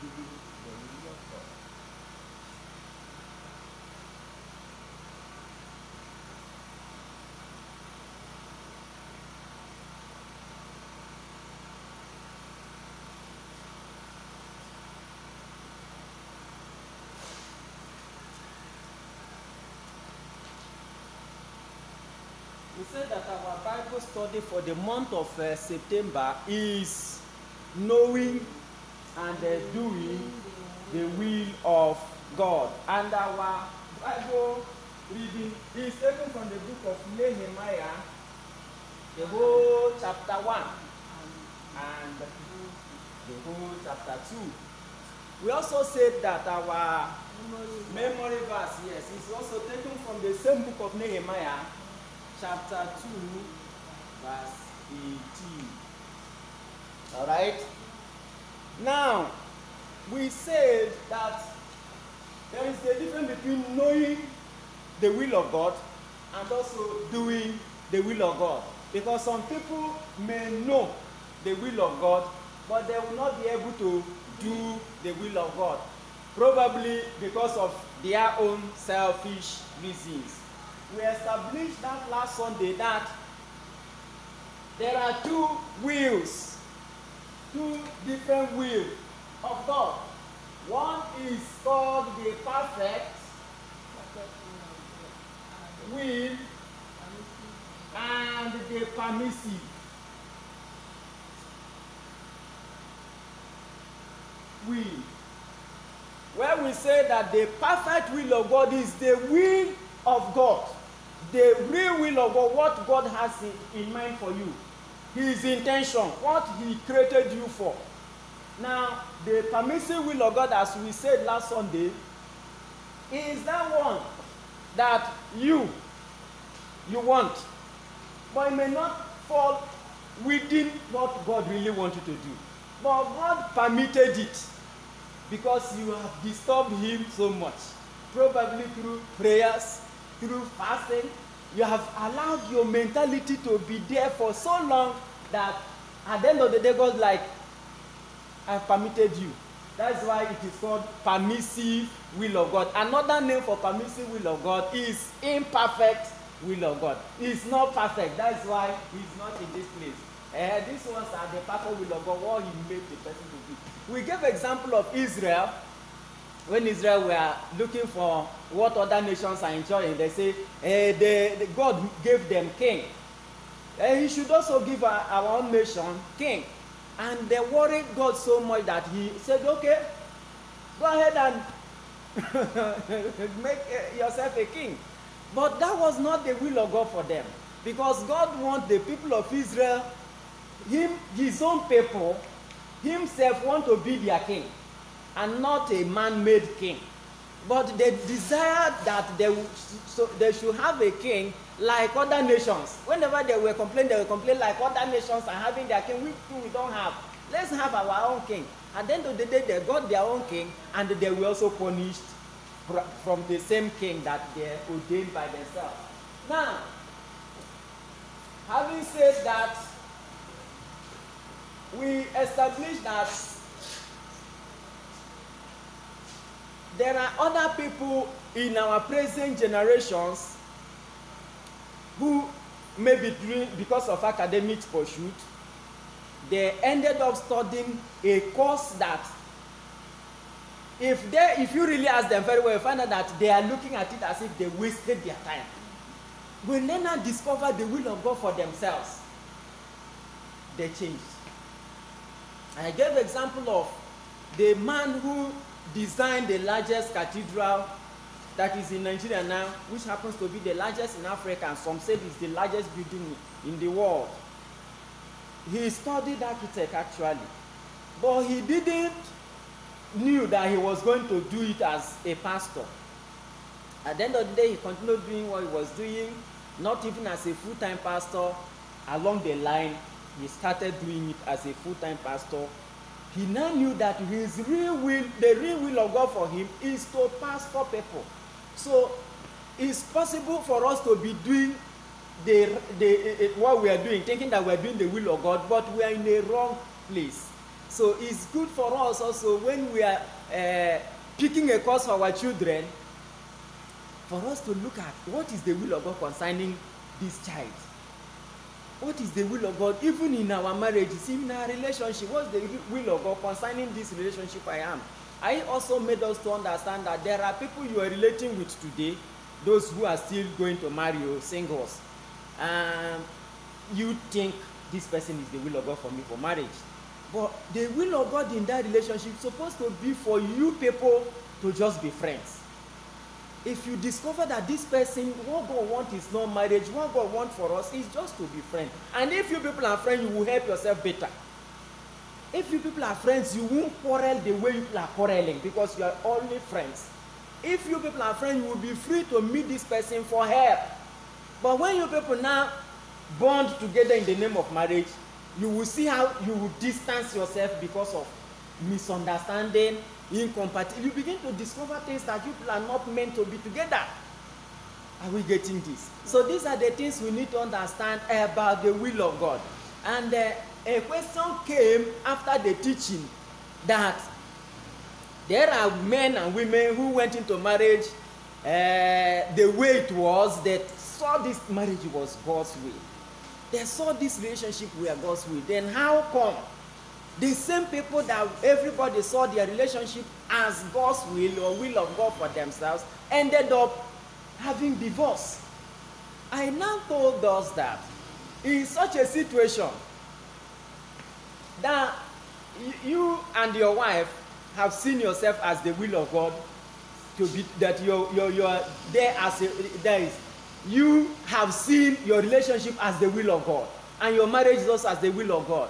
doing the will of God. We said that our Bible study for the month of September is knowing and doing the will of God. And our Bible reading is taken from the book of Nehemiah, the whole chapter 1 and the whole chapter 2. We also said that our memory verse, yes, is also taken from the same book of Nehemiah, chapter 2, verse 18. All right? Now, we said that there is a difference between knowing the will of God and also doing the will of God. Because some people may know the will of God, but they will not be able to do the will of God. Probably because of their own selfish reasons. We established that last Sunday that there are two wills, two different wills of God. One is called the perfect will and the permissive. Will. Where we say that the perfect will of God is the will of God, the real will of God, what God has in mind for you, His intention, what He created you for. Now, the permissive will of God, as we said last Sunday, is that one that you want, but it may not fall within what God really wanted to do. But God permitted it because you have disturbed Him so much, probably through prayers, through fasting. You have allowed your mentality to be there for so long that at the end of the day, God's like, I've permitted you. That's why it is called permissive will of God. Another name for permissive will of God is imperfect will of God. It's not perfect. That's why He's not in this place. These ones are the perfect will of God, what He made the person to be. We gave example of Israel. When Israel were looking for what other nations are enjoying, they say God gave them king. He should also give our own nation king. And they worried God so much that He said, okay, go ahead and make yourself a king. But that was not the will of God for them. Because God wants the people of Israel, His own people, Himself want to be their king. And not a man-made king. But they desired that they should have a king like other nations. Whenever they will complain like other nations are having their king. We don't have. Let's have our own king. At the end of the day, they got their own king, and they were also punished from the same king that they ordained by themselves. Now, having said that, we established that there are other people in our present generations who maybe because of academic pursuit, they ended up studying a course that if you really ask them very well, you find out that they are looking at it as if they wasted their time. When they now discover the will of God for themselves, they changed. I gave example of the man who designed the largest cathedral that is in Nigeria now, which happens to be the largest in Africa, and some say it's the largest building in the world. He studied architect actually, but he didn't knew that he was going to do it as a pastor. At the end of the day, he continued doing what he was doing, not even as a full-time pastor. Along the line, he started doing it as a full-time pastor. He now knew that his real will, the real will of God for him, is to pastor people. So it's possible for us to be doing what we are doing, thinking that we are doing the will of God, but we are in the wrong place. So it's good for us also when we are picking a course for our children, for us to look at what is the will of God concerning this child. What is the will of God even in our marriages, in our relationship? What's the will of God concerning this relationship I am? I also made us to understand that there are people you are relating with today, those who are still going to marry or singles. You think this person is the will of God for me for marriage. But the will of God in that relationship is supposed to be for you people to just be friends. If you discover that this person, what God wants is not marriage, what God wants for us is just to be friends. And if you people are friends, you will help yourself better. If you people are friends, you won't quarrel the way you people are quarreling because you are only friends. If you people are friends, you will be free to meet this person for help. But when you people now bond together in the name of marriage, you will see how you will distance yourself because of misunderstanding, incompatibility. You begin to discover things that you people are not meant to be together. Are we getting this? So these are the things we need to understand about the will of God. And a question came after the teaching that there are men and women who went into marriage the way it was, that saw this marriage was God's will. They saw this relationship were God's will. Then how come the same people that everybody saw their relationship as God's will or will of God for themselves ended up having divorce? I now told us that in such a situation that you and your wife have seen yourself as the will of God, to be that you're there as there is, you have seen your relationship as the will of God, and your marriage is also as the will of God.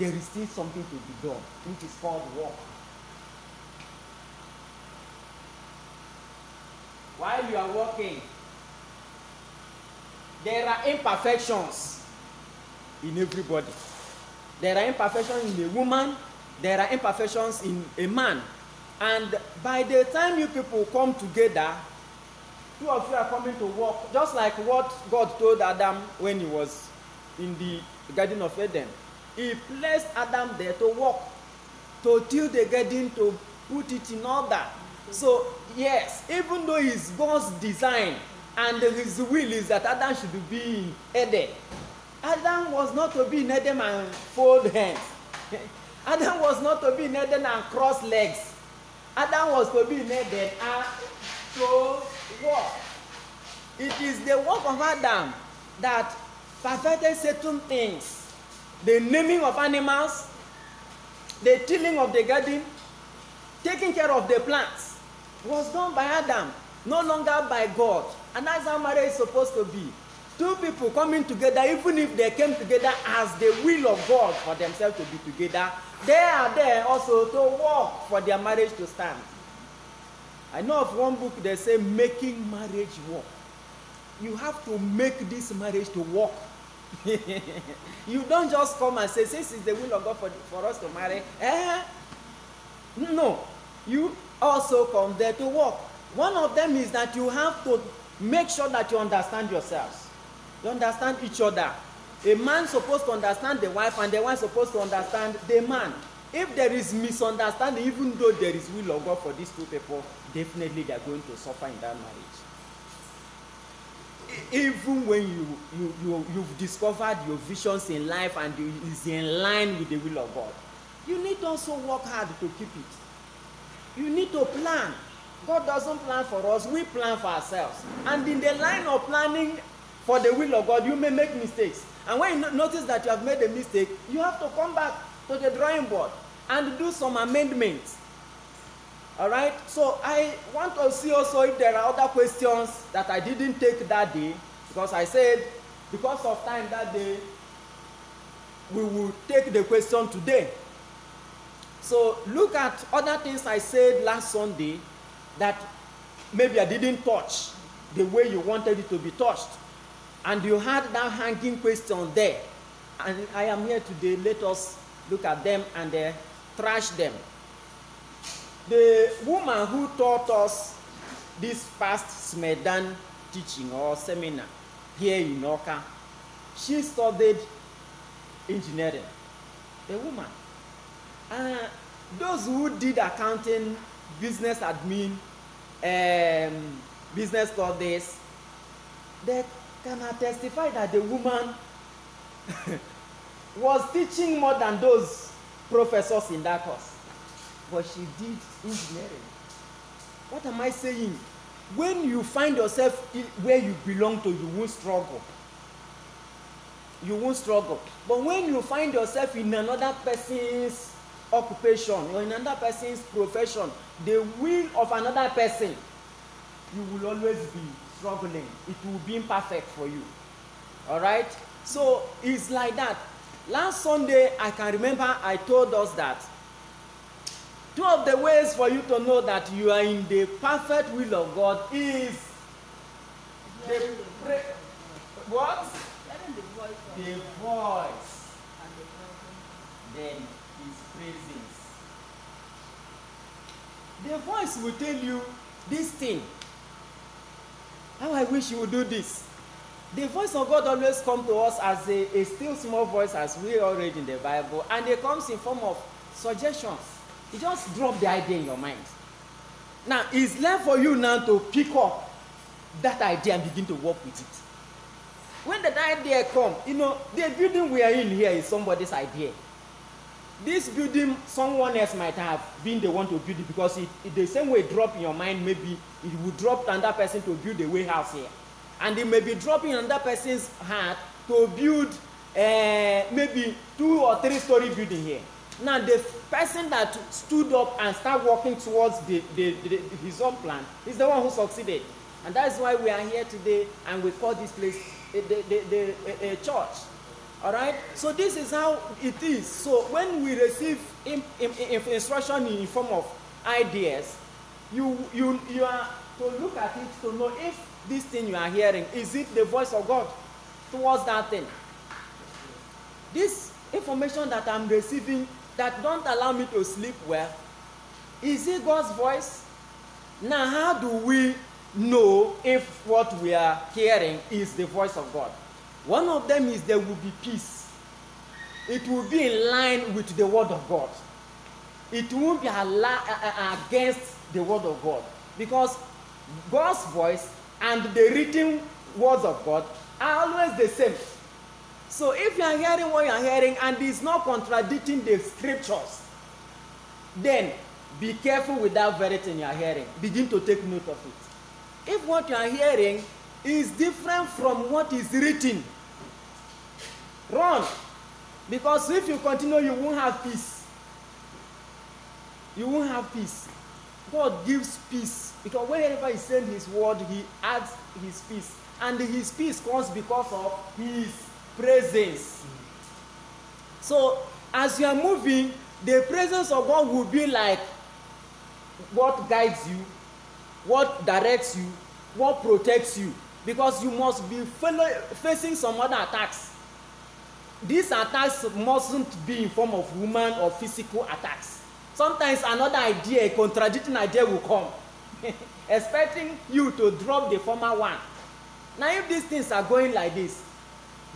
There is still something to be done, which is called work. While you are working, there are imperfections in everybody. There are imperfections in a woman, there are imperfections in a man. And by the time you people come together, two of you are coming to work, just like what God told Adam when he was in the Garden of Eden. He placed Adam there to work, to till the garden, to put it in order. So, yes, even though it's God's design and his will is that Adam should be in Eden, Adam was not to be in Eden and fold hands. Adam was not to be in Eden and cross legs. Adam was to be in Eden and to work. It is the work of Adam that perfected certain things. The naming of animals, the tilling of the garden, taking care of the plants was done by Adam, no longer by God. And that's how marriage is supposed to be. Two people coming together, even if they came together as the will of God for themselves to be together, they are there also to work for their marriage to stand. I know of one book they say making marriage work. You have to make this marriage to work. You don't just come and say, this is the will of God for us to marry. No. You also come there to work. One of them is that you have to make sure that you understand yourselves. You understand each other. A man is supposed to understand the wife, and the wife is supposed to understand the man. If there is misunderstanding, even though there is will of God for these two people, definitely they are going to suffer in that marriage. Even when you've discovered your visions in life and it is in line with the will of God, you need to also work hard to keep it. You need to plan. God doesn't plan for us, we plan for ourselves. And in the line of planning for the will of God, you may make mistakes. And when you notice that you have made a mistake, you have to come back to the drawing board and do some amendments. All right? So I want to see also if there are other questions that I didn't take that day, because I said, because of time that day, we will take the question today. So look at other things I said last Sunday that maybe I didn't touch the way you wanted it to be touched. And you had that hanging question there. And I am here today. Let us look at them and trash them. The woman who taught us this past Smedan teaching or seminar here in Oka, she studied engineering. The woman. Those who did accounting, business admin, business studies, they can testify that the woman was teaching more than those professors in that course. But she did engineering. What am I saying? When you find yourself where you belong to, you won't struggle. You won't struggle. But when you find yourself in another person's occupation or in another person's profession, the will of another person, you will always be struggling. It will be imperfect for you. All right? So it's like that. Last Sunday, I can remember I told us that two of the ways for you to know that you are in the perfect will of God is what? The voice. Then his presence. The voice will tell you this thing. How I wish you would do this. The voice of God always comes to us as a still small voice, as we all read in the Bible, and it comes in form of suggestions. You just drop the idea in your mind. Now, it's left for you now to pick up that idea and begin to work with it. When that idea comes, you know, the building we are in here is somebody's idea. This building, someone else might have been the one to build it, because it the same way it drop in your mind, maybe it would drop another person to build a warehouse here. And it may be dropping another person's heart to build maybe 2 or 3 story building here. Now, the person that stood up and started walking towards his own plan is the one who succeeded. And that's why we are here today, and we call this place a church. All right? So this is how it is. So when we receive instruction in form of ideas, you are to look at it to know if this thing you are hearing, is it the voice of God towards that thing? This information that I'm receiving that don't allow me to sleep well, is it God's voice? Now, how do we know if what we are hearing is the voice of God? One of them is there will be peace. It will be in line with the word of God. It won't be against the word of God, because God's voice and the written words of God are always the same. So if you are hearing what you are hearing and it's not contradicting the scriptures, then be careful with that very thing you are hearing. Begin to take note of it. If what you are hearing is different from what is written, run. Because if you continue, you won't have peace. You won't have peace. God gives peace, because wherever he sends his word, he adds his peace. And his peace comes because of his presence. So as you are moving, the presence of God will be like what guides you, what directs you, what protects you, because you must be facing some other attacks. These attacks mustn't be in form of human or physical attacks. Sometimes another idea, a contradicting idea will come, expecting you to drop the former one. Now, if these things are going like this,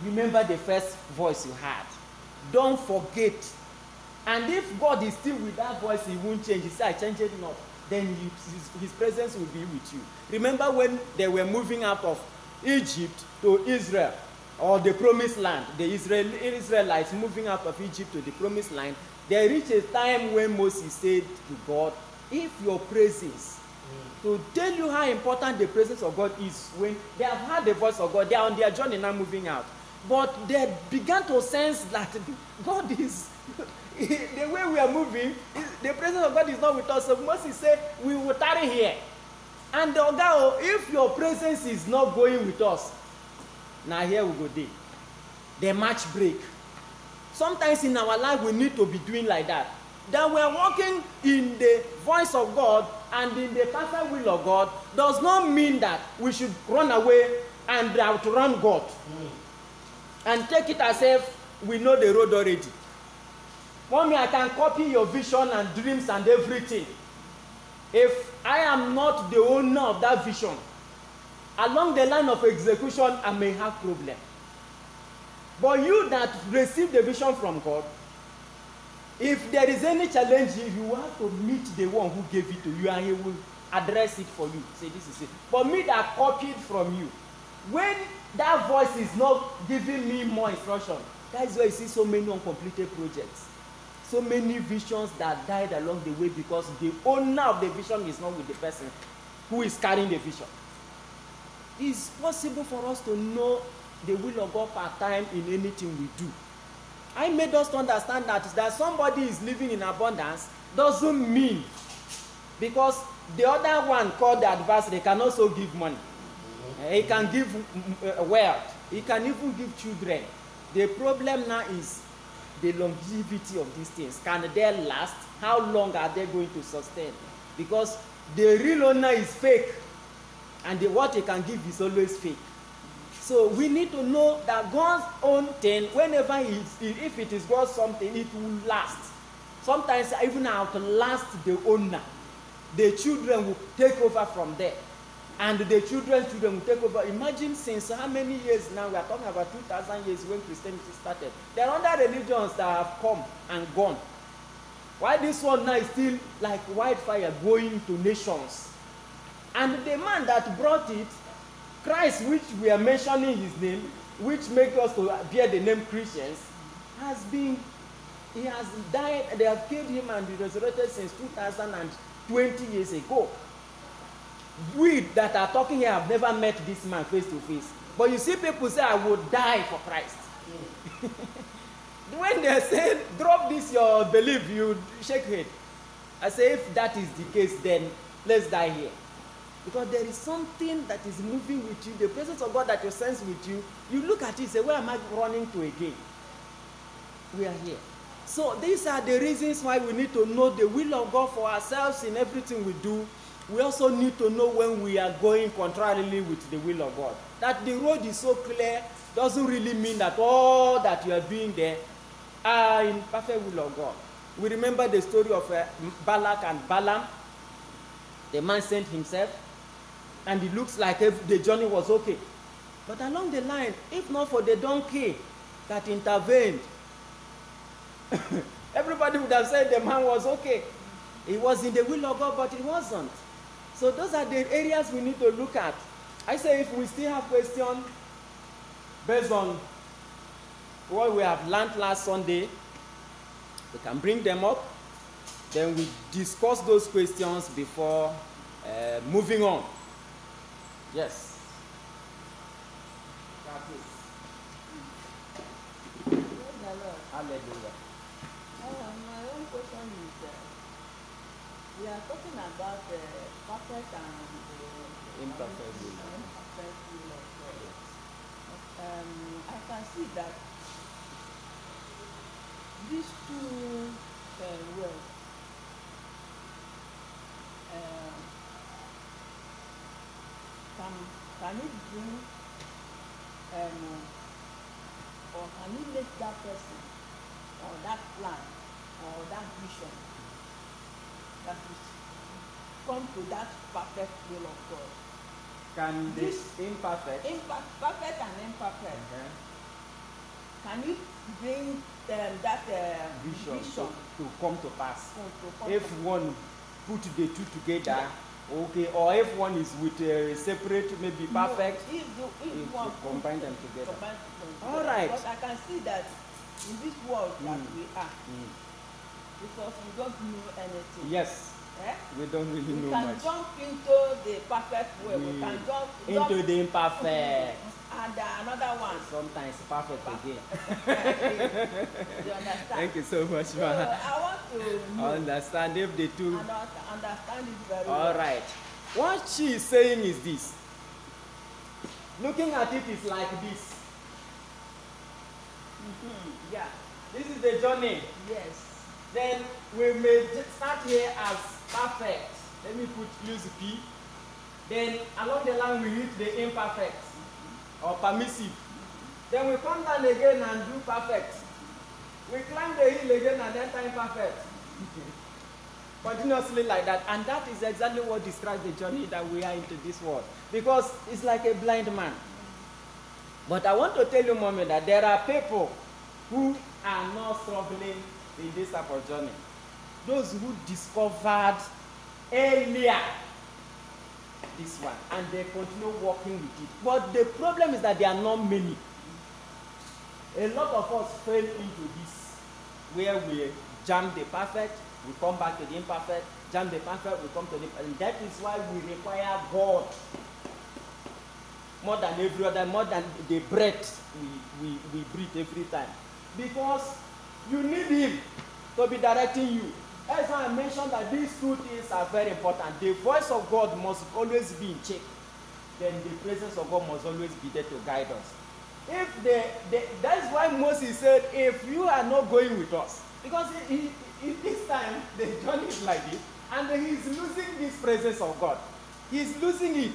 remember the first voice you had. Don't forget. And if God is still with that voice, he won't change. He said, I change it not. Then his presence will be with you. Remember when they were moving out of Egypt to Israel, or the promised land, the Israelites moving out of Egypt to the promised land, there reached a time when Moses said to God, if your presence, to tell you how important the presence of God is, when they have heard the voice of God, they are on their journey now moving out. But they began to sense that God is, the way we are moving, the presence of God is not with us. So Moses said, we will tarry here. And if your presence is not going with us, now here we go there. The match break. Sometimes in our life we need to be doing like that. That we are walking in the voice of God and in the perfect will of God does not mean that we should run away and outrun God. And take it as if we know the road already. Mommy, I can copy your vision and dreams and everything. If I am not the owner of that vision, along the line of execution, I may have problem. But you that receive the vision from God, If there is any challenge, you have to meet the one who gave it to you, and he will address it for you. Say, this is it. But me that copied from you, when that voice is not giving me more instruction, that is why you see so many uncompleted projects, so many visions that died along the way, because the owner of the vision is not with the person who is carrying the vision. It's possible for us to know the will of God part time in anything we do. I made us to understand that somebody is living in abundance doesn't mean, because the other one called the adversary can also give money. He can give wealth. He can even give children. The problem now is the longevity of these things. Can they last? How long are they going to sustain? Because the real owner is fake, and what he can give is always fake. So we need to know that God's own thing, whenever if it is God's something, it will last. Sometimes even outlast the owner. The children will take over from there. And the children will take over. Imagine since how many years now? We are talking about 2,000 years when Christianity started. There are other religions that have come and gone. Why this one now is still like wildfire going to nations? And the man that brought it, Christ, which we are mentioning his name, which makes us to bear the name Christians, he has died. They have killed him and he resurrected since 2020 years ago. We that are talking here have never met this man face to face. But you see people say, I would die for Christ. When they say, drop this your belief, you shake head. I say, if that is the case, then let's die here. Because there is something that is moving with you, the presence of God that you sense with you. You look at it and say, where am I running to again? We are here. So these are the reasons why we need to know the will of God for ourselves in everything we do. We also need to know when we are going contrarily with the will of God. That the road is so clear doesn't really mean that all that you are doing there are in perfect will of God. We remember the story of Balak and Balaam. The man sent himself, and it looks like the journey was okay. But along the line, if not for the donkey that intervened, everybody would have said the man was okay. It was in the will of God, but it wasn't. So those are the areas we need to look at. I say if we still have questions based on what we have learned last Sunday, we can bring them up. Then we discuss those questions before moving on. Yes. Hallelujah. My own question is, we are talking about perfect and Imperfect will. imperfect will of God. I can see that these two words can it bring or can it make that person or that plan or that vision that is come to that perfect will of God? Can this imperfect? Perfect and imperfect. Can it bring that vision to come to pass? come If one put the two together, okay, or if one is with a separate, maybe perfect, no, if one combine them together. All All right. But I can see that in this world that we are, because we don't know anything. Yes. Eh? We don't really know We can much. jump into the perfect way. We can jump Into the imperfect. And another one. Sometimes perfect again. You understand? Thank you so much, So man. I want to know Understand if the two. and understand it very All well. right. What she is saying is this. Looking at it is like this. Yeah. This is the journey. Yes. Then we may start here as perfect. Let me use P. Then along the line we hit the imperfect or permissive. Then we come down again and do perfect. We climb the hill again and enter imperfect. Continuously like that. And that is exactly what describes the journey that we are into this world. Because it's like a blind man. But I want to tell you, Mommy, that there are people who are not struggling in this type of journey. Those who discovered earlier this one and they continue working with it. But the problem is that there are not many. A lot of us fell into this, where we jam the perfect, we come back to the imperfect, jam the perfect, we come to the imperfect. And that is why we require God more than every other, more than the breath we breathe every time. Because you need Him to be directing you. That's why I mentioned that these two things are very important. The voice of God must always be in check. Then the presence of God must always be there to guide us. That's why Moses said, if you are not going with us, because in this time the journey is like this, and he's losing this presence of God. He's losing it.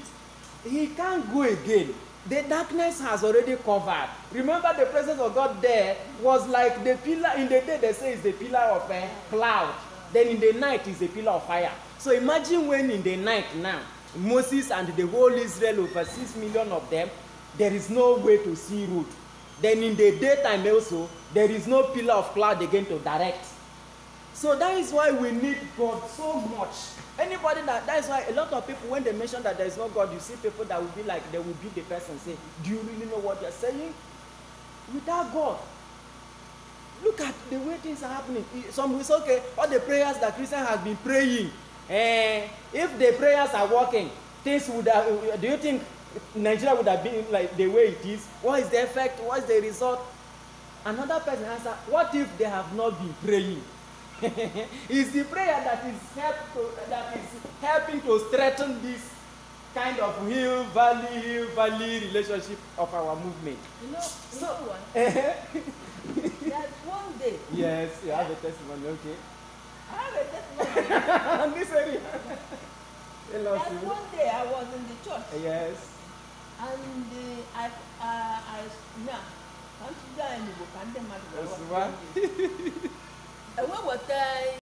He can't go again. The darkness has already covered. Remember, the presence of God there was like the pillar. In the day they say it's the pillar of a cloud. Then in the night is a pillar of fire. So imagine when in the night now, Moses and the whole Israel, over 6 million of them, there is no way to see road. Then in the daytime also, there is no pillar of cloud again to direct. So that is why we need God so much. Anybody that is why a lot of people, when they mention that there is no God, you see people that will be like, they will beat the person and say, do you really know what you're saying? Without God, look at the way things are happening. Some will say, okay, all the prayers that Christians have been praying, if the prayers are working, things would have, do you think Nigeria would have been like the way it is? What is the effect? What is the result? Another person answer, what if they have not been praying? It's the prayer that is helping to strengthen this kind of hill valley relationship of our movement. You know what? That one day. Yes, you have a testimony, okay. I have a testimony. On this area. That one day I was in the church. Yes. And Yes, what? what was